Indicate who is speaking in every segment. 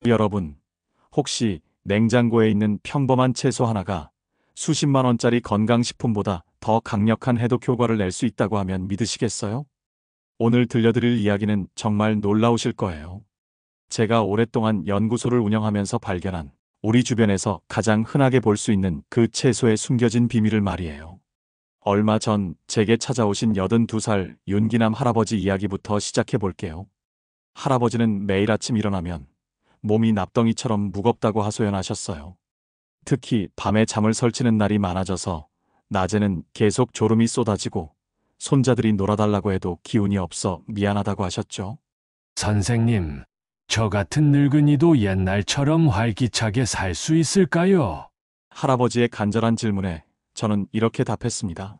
Speaker 1: 여러분, 혹시 냉장고에 있는 평범한 채소 하나가 수십만 원짜리 건강식품보다 더 강력한 해독 효과를 낼 수 있다고 하면 믿으시겠어요? 오늘 들려드릴 이야기는 정말 놀라우실 거예요. 제가 오랫동안 연구소를 운영하면서 발견한 우리 주변에서 가장 흔하게 볼 수 있는 그 채소의 숨겨진 비밀을 말이에요. 얼마 전 제게 찾아오신 82살 윤기남 할아버지 이야기부터 시작해 볼게요. 할아버지는 매일 아침 일어나면 몸이 납덩이처럼 무겁다고 하소연하셨어요. 특히 밤에 잠을 설치는 날이 많아져서 낮에는 계속 졸음이 쏟아지고 손자들이 놀아달라고 해도 기운이 없어 미안하다고 하셨죠.
Speaker 2: 선생님, 저 같은 늙은이도 옛날처럼 활기차게 살 수 있을까요?
Speaker 1: 할아버지의 간절한 질문에 저는 이렇게 답했습니다.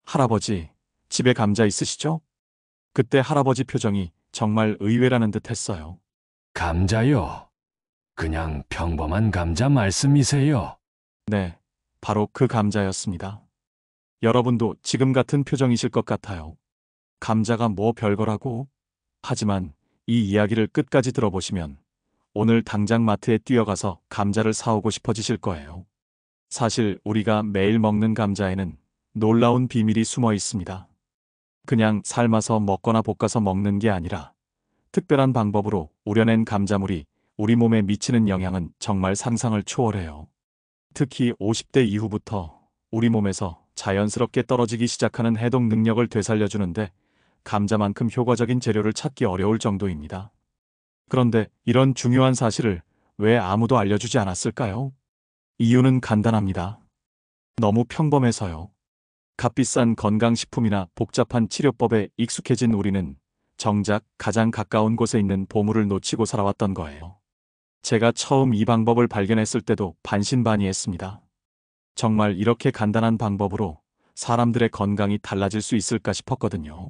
Speaker 1: 할아버지, 집에 감자 있으시죠? 그때 할아버지 표정이 정말 의외라는 듯 했어요.
Speaker 2: 감자요. 그냥 평범한 감자 말씀이세요?
Speaker 1: 네, 바로 그 감자였습니다. 여러분도 지금 같은 표정이실 것 같아요. 감자가 뭐 별거라고? 하지만 이 이야기를 끝까지 들어보시면 오늘 당장 마트에 뛰어가서 감자를 사오고 싶어지실 거예요. 사실 우리가 매일 먹는 감자에는 놀라운 비밀이 숨어 있습니다. 그냥 삶아서 먹거나 볶아서 먹는 게 아니라 특별한 방법으로 우려낸 감자물이 우리 몸에 미치는 영향은 정말 상상을 초월해요. 특히 50대 이후부터 우리 몸에서 자연스럽게 떨어지기 시작하는 해독 능력을 되살려주는데 감자만큼 효과적인 재료를 찾기 어려울 정도입니다. 그런데 이런 중요한 사실을 왜 아무도 알려주지 않았을까요? 이유는 간단합니다. 너무 평범해서요. 값비싼 건강식품이나 복잡한 치료법에 익숙해진 우리는 정작 가장 가까운 곳에 있는 보물을 놓치고 살아왔던 거예요. 제가 처음 이 방법을 발견했을 때도 반신반의했습니다. 정말 이렇게 간단한 방법으로 사람들의 건강이 달라질 수 있을까 싶었거든요.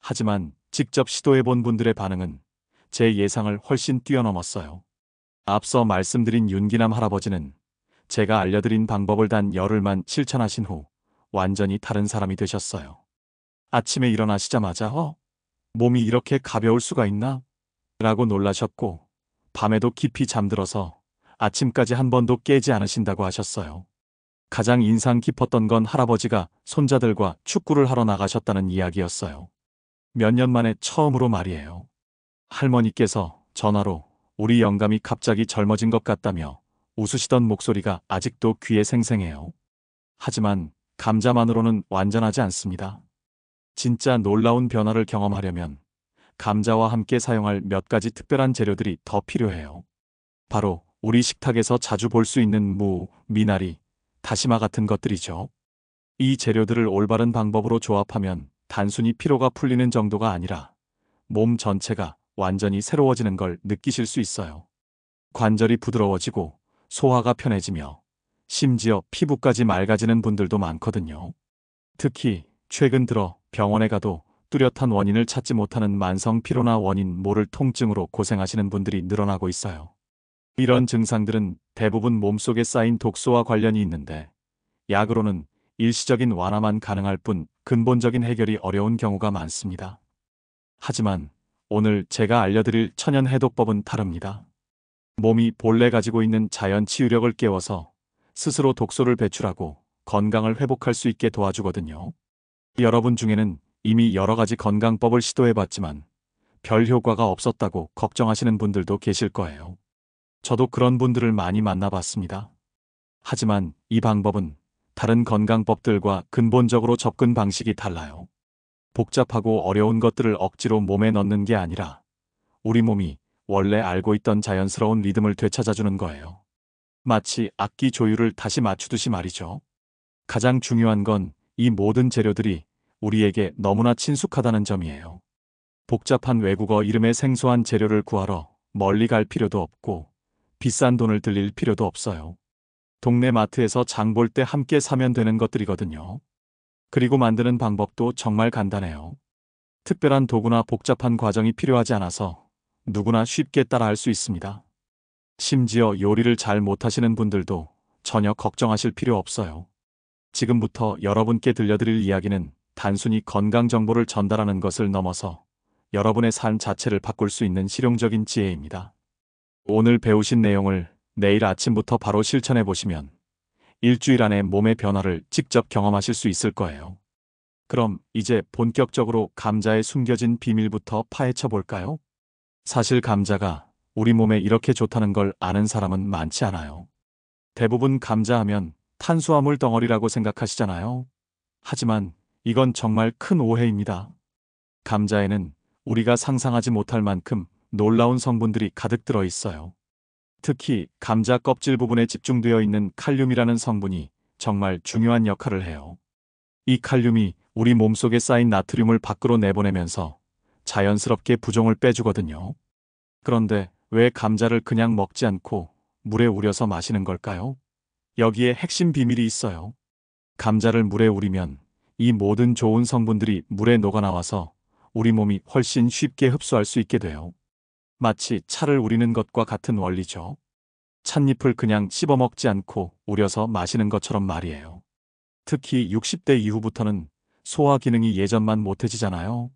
Speaker 1: 하지만 직접 시도해본 분들의 반응은 제 예상을 훨씬 뛰어넘었어요. 앞서 말씀드린 윤기남 할아버지는 제가 알려드린 방법을 단 열흘만 실천하신 후 완전히 다른 사람이 되셨어요. 아침에 일어나시자마자 몸이 이렇게 가벼울 수가 있나? 라고 놀라셨고 밤에도 깊이 잠들어서 아침까지 한 번도 깨지 않으신다고 하셨어요. 가장 인상 깊었던 건 할아버지가 손자들과 축구를 하러 나가셨다는 이야기였어요. 몇 년 만에 처음으로 말이에요. 할머니께서 전화로 우리 영감이 갑자기 젊어진 것 같다며 웃으시던 목소리가 아직도 귀에 생생해요. 하지만 감자만으로는 완전하지 않습니다. 진짜 놀라운 변화를 경험하려면 감자와 함께 사용할 몇 가지 특별한 재료들이 더 필요해요. 바로 우리 식탁에서 자주 볼 수 있는 무, 미나리, 다시마 같은 것들이죠. 이 재료들을 올바른 방법으로 조합하면 단순히 피로가 풀리는 정도가 아니라 몸 전체가 완전히 새로워지는 걸 느끼실 수 있어요. 관절이 부드러워지고 소화가 편해지며 심지어 피부까지 맑아지는 분들도 많거든요. 특히 최근 들어 병원에 가도 뚜렷한 원인을 찾지 못하는 만성 피로나 원인 모를 통증으로 고생하시는 분들이 늘어나고 있어요. 이런 증상들은 대부분 몸속에 쌓인 독소와 관련이 있는데 약으로는 일시적인 완화만 가능할 뿐 근본적인 해결이 어려운 경우가 많습니다. 하지만 오늘 제가 알려드릴 천연 해독법은 다릅니다. 몸이 본래 가지고 있는 자연 치유력을 깨워서 스스로 독소를 배출하고 건강을 회복할 수 있게 도와주거든요. 여러분 중에는 이미 여러 가지 건강법을 시도해봤지만 별 효과가 없었다고 걱정하시는 분들도 계실 거예요. 저도 그런 분들을 많이 만나봤습니다. 하지만 이 방법은 다른 건강법들과 근본적으로 접근 방식이 달라요. 복잡하고 어려운 것들을 억지로 몸에 넣는 게 아니라 우리 몸이 원래 알고 있던 자연스러운 리듬을 되찾아주는 거예요. 마치 악기 조율을 다시 맞추듯이 말이죠. 가장 중요한 건 이 모든 재료들이 우리에게 너무나 친숙하다는 점이에요. 복잡한 외국어 이름의 생소한 재료를 구하러 멀리 갈 필요도 없고 비싼 돈을 들일 필요도 없어요. 동네 마트에서 장 볼 때 함께 사면 되는 것들이거든요. 그리고 만드는 방법도 정말 간단해요. 특별한 도구나 복잡한 과정이 필요하지 않아서 누구나 쉽게 따라할 수 있습니다. 심지어 요리를 잘 못하시는 분들도 전혀 걱정하실 필요 없어요. 지금부터 여러분께 들려드릴 이야기는 단순히 건강 정보를 전달하는 것을 넘어서 여러분의 삶 자체를 바꿀 수 있는 실용적인 지혜입니다. 오늘 배우신 내용을 내일 아침부터 바로 실천해 보시면 일주일 안에 몸의 변화를 직접 경험하실 수 있을 거예요. 그럼 이제 본격적으로 감자의 숨겨진 비밀부터 파헤쳐 볼까요? 사실 감자가 우리 몸에 이렇게 좋다는 걸 아는 사람은 많지 않아요. 대부분 감자하면 탄수화물 덩어리라고 생각하시잖아요. 하지만 이건 정말 큰 오해입니다. 감자에는 우리가 상상하지 못할 만큼 놀라운 성분들이 가득 들어 있어요. 특히 감자 껍질 부분에 집중되어 있는 칼륨이라는 성분이 정말 중요한 역할을 해요. 이 칼륨이 우리 몸속에 쌓인 나트륨을 밖으로 내보내면서 자연스럽게 부종을 빼주거든요. 그런데 왜 감자를 그냥 먹지 않고 물에 우려서 마시는 걸까요? 여기에 핵심 비밀이 있어요. 감자를 물에 우리면 이 모든 좋은 성분들이 물에 녹아나와서 우리 몸이 훨씬 쉽게 흡수할 수 있게 돼요. 마치 차를 우리는 것과 같은 원리죠. 찻잎을 그냥 씹어 먹지 않고 우려서 마시는 것처럼 말이에요. 특히 60대 이후부터는 소화 기능이 예전만 못해지잖아요.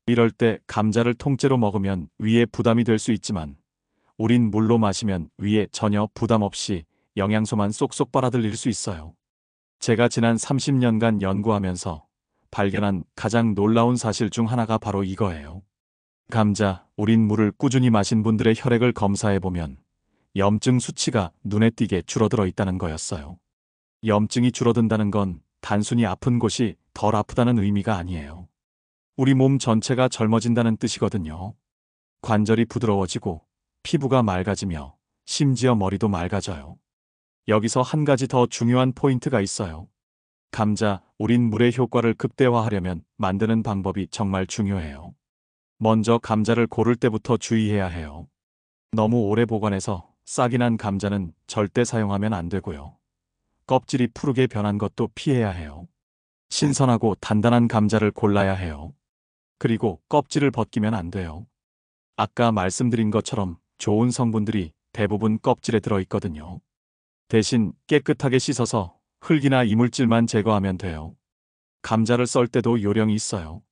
Speaker 1: 이럴 때 감자를 통째로 먹으면 위에 부담이 될 수 있지만 우린 물로 마시면 위에 전혀 부담 없이 영양소만 쏙쏙 빨아들일 수 있어요. 제가 지난 30년간 연구하면서 발견한 가장 놀라운 사실 중 하나가 바로 이거예요. 감자, 우린 물을 꾸준히 마신 분들의 혈액을 검사해보면 염증 수치가 눈에 띄게 줄어들어 있다는 거였어요. 염증이 줄어든다는 건 단순히 아픈 곳이 덜 아프다는 의미가 아니에요. 우리 몸 전체가 젊어진다는 뜻이거든요. 관절이 부드러워지고 피부가 맑아지며 심지어 머리도 맑아져요. 여기서 한 가지 더 중요한 포인트가 있어요. 감자, 우린 물의 효과를 극대화하려면 만드는 방법이 정말 중요해요. 먼저 감자를 고를 때부터 주의해야 해요. 너무 오래 보관해서 싹이 난 감자는 절대 사용하면 안 되고요. 껍질이 푸르게 변한 것도 피해야 해요. 신선하고 단단한 감자를 골라야 해요. 그리고 껍질을 벗기면 안 돼요. 아까 말씀드린 것처럼 좋은 성분들이 대부분 껍질에 들어 있거든요. 대신 깨끗하게 씻어서 흙이나 이물질만 제거하면 돼요. 감자를 썰 때도 요령이 있어요.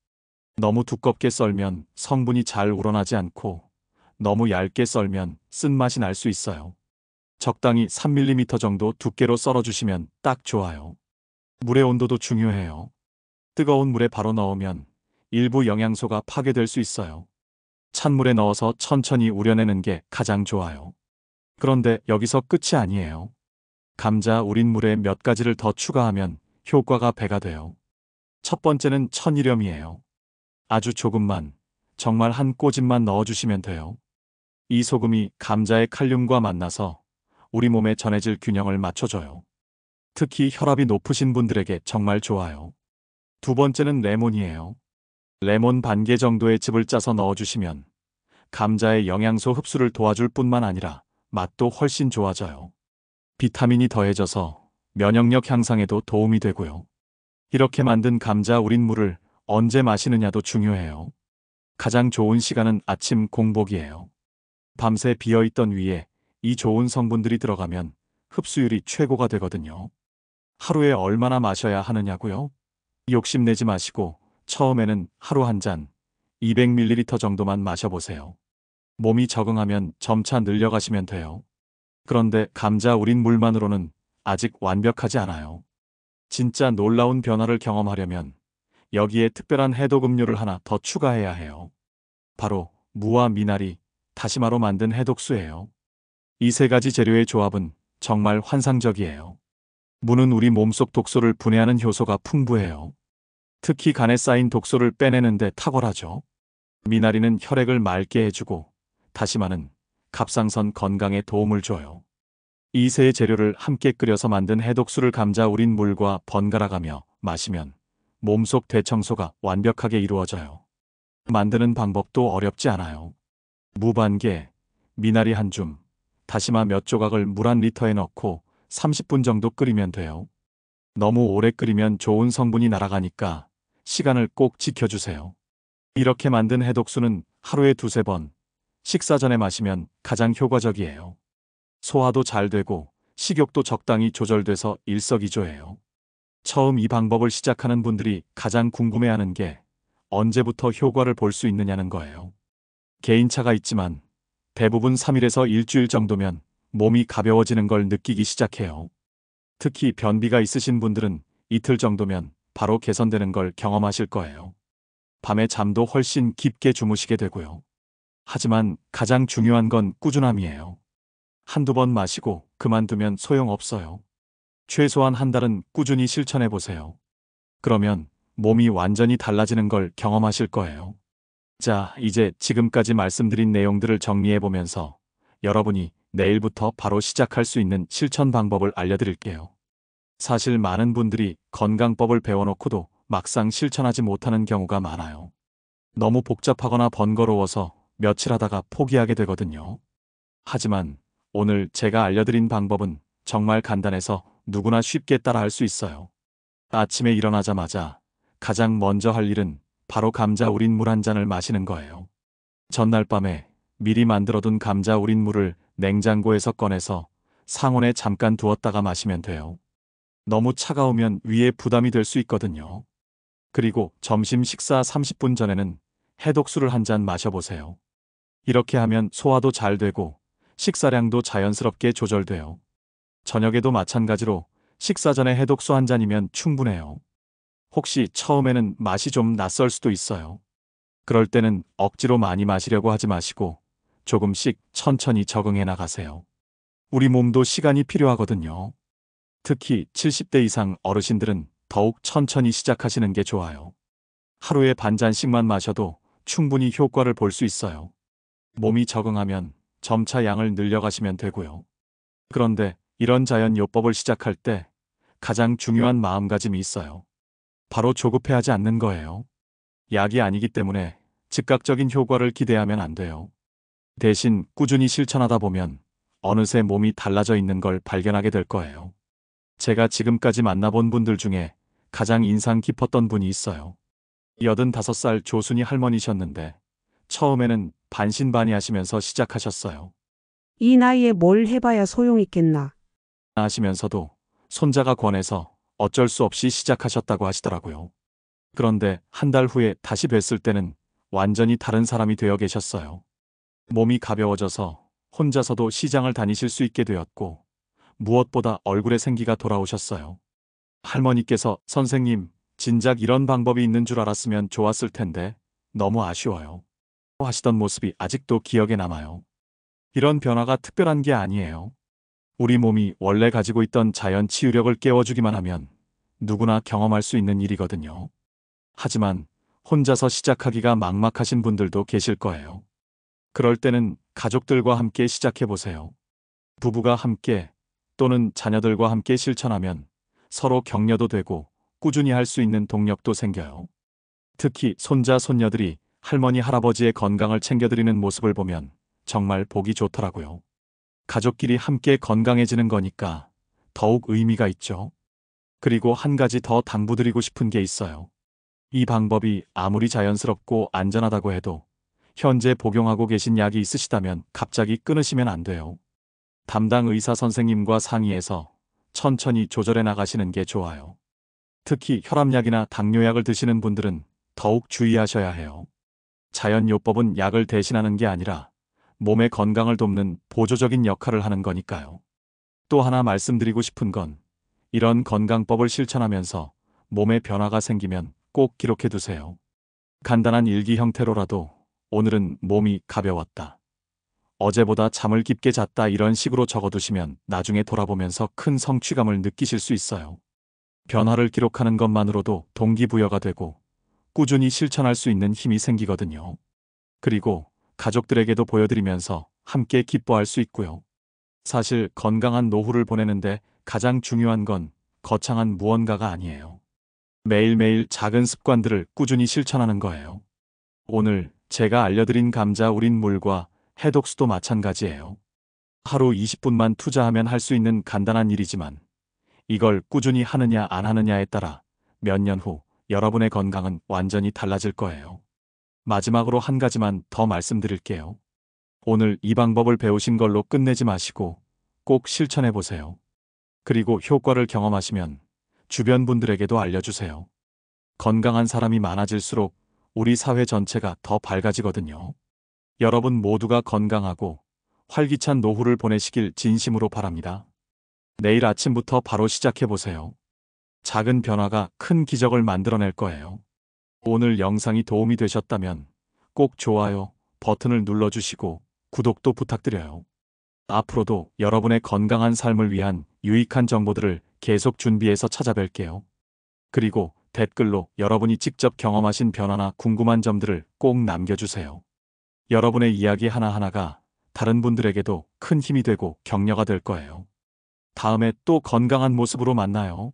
Speaker 1: 너무 두껍게 썰면 성분이 잘 우러나지 않고 너무 얇게 썰면 쓴맛이 날 수 있어요. 적당히 3mm 정도 두께로 썰어주시면 딱 좋아요. 물의 온도도 중요해요. 뜨거운 물에 바로 넣으면 일부 영양소가 파괴될 수 있어요. 찬물에 넣어서 천천히 우려내는 게 가장 좋아요. 그런데 여기서 끝이 아니에요. 감자 우린 물에 몇 가지를 더 추가하면 효과가 배가 돼요. 첫 번째는 천일염이에요. 아주 조금만, 정말 한 꼬집만 넣어주시면 돼요. 이 소금이 감자의 칼륨과 만나서 우리 몸에 전해질 균형을 맞춰줘요. 특히 혈압이 높으신 분들에게 정말 좋아요. 두 번째는 레몬이에요. 레몬 반 개 정도의 즙을 짜서 넣어주시면 감자의 영양소 흡수를 도와줄 뿐만 아니라 맛도 훨씬 좋아져요. 비타민이 더해져서 면역력 향상에도 도움이 되고요. 이렇게 만든 감자 우린 물을 언제 마시느냐도 중요해요. 가장 좋은 시간은 아침 공복이에요. 밤새 비어있던 위에 이 좋은 성분들이 들어가면 흡수율이 최고가 되거든요. 하루에 얼마나 마셔야 하느냐고요? 욕심내지 마시고 처음에는 하루 한 잔, 200ml 정도만 마셔보세요. 몸이 적응하면 점차 늘려가시면 돼요. 그런데 감자 우린 물만으로는 아직 완벽하지 않아요. 진짜 놀라운 변화를 경험하려면 여기에 특별한 해독 음료를 하나 더 추가해야 해요. 바로 무와 미나리, 다시마로 만든 해독수예요. 이 세 가지 재료의 조합은 정말 환상적이에요. 무는 우리 몸속 독소를 분해하는 효소가 풍부해요. 특히 간에 쌓인 독소를 빼내는 데 탁월하죠. 미나리는 혈액을 맑게 해주고 다시마는 갑상선 건강에 도움을 줘요. 이 세 재료를 함께 끓여서 만든 해독수를 감자 우린 물과 번갈아가며 마시면 몸속 대청소가 완벽하게 이루어져요. 만드는 방법도 어렵지 않아요. 무 반 개, 미나리 한 줌, 다시마 몇 조각을 물 한 리터에 넣고 30분 정도 끓이면 돼요. 너무 오래 끓이면 좋은 성분이 날아가니까 시간을 꼭 지켜주세요. 이렇게 만든 해독수는 하루에 두세 번, 식사 전에 마시면 가장 효과적이에요. 소화도 잘 되고 식욕도 적당히 조절돼서 일석이조예요. 처음 이 방법을 시작하는 분들이 가장 궁금해하는 게 언제부터 효과를 볼 수 있느냐는 거예요. 개인차가 있지만 대부분 3일에서 일주일 정도면 몸이 가벼워지는 걸 느끼기 시작해요. 특히 변비가 있으신 분들은 이틀 정도면 바로 개선되는 걸 경험하실 거예요. 밤에 잠도 훨씬 깊게 주무시게 되고요. 하지만 가장 중요한 건 꾸준함이에요. 한두 번 마시고 그만두면 소용없어요. 최소한 한 달은 꾸준히 실천해 보세요. 그러면 몸이 완전히 달라지는 걸 경험하실 거예요. 자, 이제 지금까지 말씀드린 내용들을 정리해 보면서 여러분이 내일부터 바로 시작할 수 있는 실천 방법을 알려드릴게요. 사실 많은 분들이 건강법을 배워놓고도 막상 실천하지 못하는 경우가 많아요. 너무 복잡하거나 번거로워서 며칠 하다가 포기하게 되거든요. 하지만 오늘 제가 알려드린 방법은 정말 간단해서 누구나 쉽게 따라할 수 있어요. 아침에 일어나자마자 가장 먼저 할 일은 바로 감자 우린 물 한 잔을 마시는 거예요. 전날 밤에 미리 만들어둔 감자 우린 물을 냉장고에서 꺼내서 상온에 잠깐 두었다가 마시면 돼요. 너무 차가우면 위에 부담이 될 수 있거든요. 그리고 점심 식사 30분 전에는 해독수를 한 잔 마셔보세요. 이렇게 하면 소화도 잘 되고 식사량도 자연스럽게 조절돼요. 저녁에도 마찬가지로 식사 전에 해독수 한 잔이면 충분해요. 혹시 처음에는 맛이 좀 낯설 수도 있어요. 그럴 때는 억지로 많이 마시려고 하지 마시고 조금씩 천천히 적응해 나가세요. 우리 몸도 시간이 필요하거든요. 특히 70대 이상 어르신들은 더욱 천천히 시작하시는 게 좋아요. 하루에 반 잔씩만 마셔도 충분히 효과를 볼 수 있어요. 몸이 적응하면 점차 양을 늘려가시면 되고요. 그런데 이런 자연요법을 시작할 때 가장 중요한 마음가짐이 있어요. 바로 조급해하지 않는 거예요. 약이 아니기 때문에 즉각적인 효과를 기대하면 안 돼요. 대신 꾸준히 실천하다 보면 어느새 몸이 달라져 있는 걸 발견하게 될 거예요. 제가 지금까지 만나본 분들 중에 가장 인상 깊었던 분이 있어요. 85살 조순이 할머니셨는데 처음에는 반신반의하시면서 시작하셨어요.
Speaker 3: 이 나이에 뭘 해봐야 소용있겠나.
Speaker 1: 하시면서도 손자가 권해서 어쩔 수 없이 시작하셨다고 하시더라고요. 그런데 한 달 후에 다시 뵀을 때는 완전히 다른 사람이 되어 계셨어요. 몸이 가벼워져서 혼자서도 시장을 다니실 수 있게 되었고 무엇보다 얼굴에 생기가 돌아오셨어요. 할머니께서 선생님, 진작 이런 방법이 있는 줄 알았으면 좋았을 텐데 너무 아쉬워요. 하시던 모습이 아직도 기억에 남아요. 이런 변화가 특별한 게 아니에요. 우리 몸이 원래 가지고 있던 자연 치유력을 깨워주기만 하면 누구나 경험할 수 있는 일이거든요. 하지만 혼자서 시작하기가 막막하신 분들도 계실 거예요. 그럴 때는 가족들과 함께 시작해보세요. 부부가 함께 또는 자녀들과 함께 실천하면 서로 격려도 되고 꾸준히 할 수 있는 동력도 생겨요. 특히 손자, 손녀들이 할머니, 할아버지의 건강을 챙겨드리는 모습을 보면 정말 보기 좋더라고요. 가족끼리 함께 건강해지는 거니까 더욱 의미가 있죠. 그리고 한 가지 더 당부드리고 싶은 게 있어요. 이 방법이 아무리 자연스럽고 안전하다고 해도 현재 복용하고 계신 약이 있으시다면 갑자기 끊으시면 안 돼요. 담당 의사 선생님과 상의해서 천천히 조절해 나가시는 게 좋아요. 특히 혈압약이나 당뇨약을 드시는 분들은 더욱 주의하셔야 해요. 자연요법은 약을 대신하는 게 아니라 몸의 건강을 돕는 보조적인 역할을 하는 거니까요. 또 하나 말씀드리고 싶은 건 이런 건강법을 실천하면서 몸에 변화가 생기면 꼭 기록해 두세요. 간단한 일기 형태로라도 오늘은 몸이 가벼웠다. 어제보다 잠을 깊게 잤다 이런 식으로 적어두시면 나중에 돌아보면서 큰 성취감을 느끼실 수 있어요. 변화를 기록하는 것만으로도 동기부여가 되고 꾸준히 실천할 수 있는 힘이 생기거든요. 그리고 가족들에게도 보여드리면서 함께 기뻐할 수 있고요. 사실 건강한 노후를 보내는데 가장 중요한 건 거창한 무언가가 아니에요. 매일매일 작은 습관들을 꾸준히 실천하는 거예요. 오늘 제가 알려드린 감자 우린 물과 해독수도 마찬가지예요. 하루 20분만 투자하면 할 수 있는 간단한 일이지만 이걸 꾸준히 하느냐 안 하느냐에 따라 몇 년 후 여러분의 건강은 완전히 달라질 거예요. 마지막으로 한 가지만 더 말씀드릴게요. 오늘 이 방법을 배우신 걸로 끝내지 마시고 꼭 실천해 보세요. 그리고 효과를 경험하시면 주변 분들에게도 알려주세요. 건강한 사람이 많아질수록 우리 사회 전체가 더 밝아지거든요. 여러분 모두가 건강하고 활기찬 노후를 보내시길 진심으로 바랍니다. 내일 아침부터 바로 시작해보세요. 작은 변화가 큰 기적을 만들어낼 거예요. 오늘 영상이 도움이 되셨다면 꼭 좋아요 버튼을 눌러주시고 구독도 부탁드려요. 앞으로도 여러분의 건강한 삶을 위한 유익한 정보들을 계속 준비해서 찾아뵐게요. 그리고 댓글로 여러분이 직접 경험하신 변화나 궁금한 점들을 꼭 남겨주세요. 여러분의 이야기 하나하나가 다른 분들에게도 큰 힘이 되고 격려가 될 거예요. 다음에 또 건강한 모습으로 만나요.